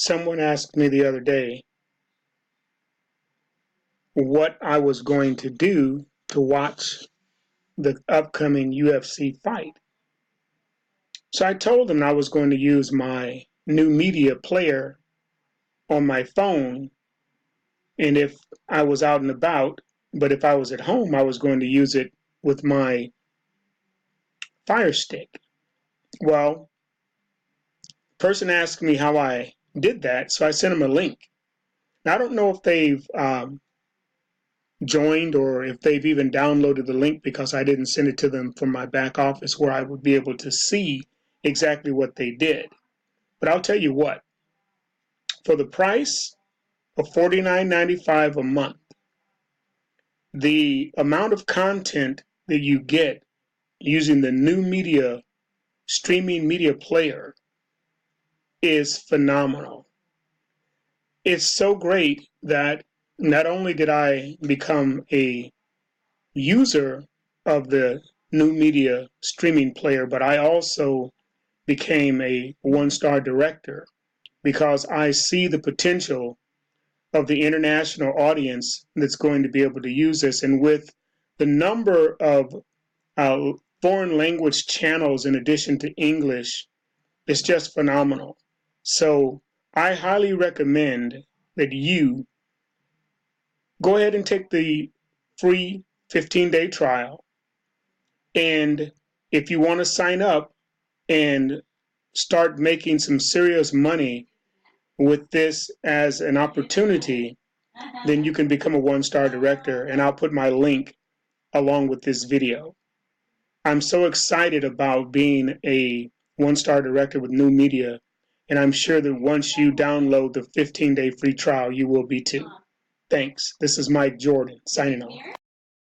Someone asked me the other day what I was going to do to watch the upcoming UFC fight. So I told them I was going to use my NUmedia player on my phone, and if I was out and about, but if I was at home, I was going to use it with my Fire Stick. Well, the person asked me how I did that, so I sent them a link. Now, I don't know if they've joined or if they've even downloaded the link because I didn't send it to them from my back office where I would be able to see exactly what they did. But I'll tell you what, for the price of $49.95 a month, the amount of content that you get using the NUmedia streaming media player is phenomenal. It's so great that not only did I become a user of the NUmedia streaming player, but I also became a one-star director because I see the potential of the international audience that's going to be able to use this. And with the number of foreign language channels in addition to English, it's just phenomenal. So I highly recommend that you go ahead and take the free 15-day trial. And if you want to sign up and start making some serious money with this as an opportunity, then you can become a one-star director, and I'll put my link along with this video. I'm so excited about being a one-star director with NUmedia, and I'm sure that once you download the 15-day free trial, you will be too. Thanks. This is Mike Jordan, signing off.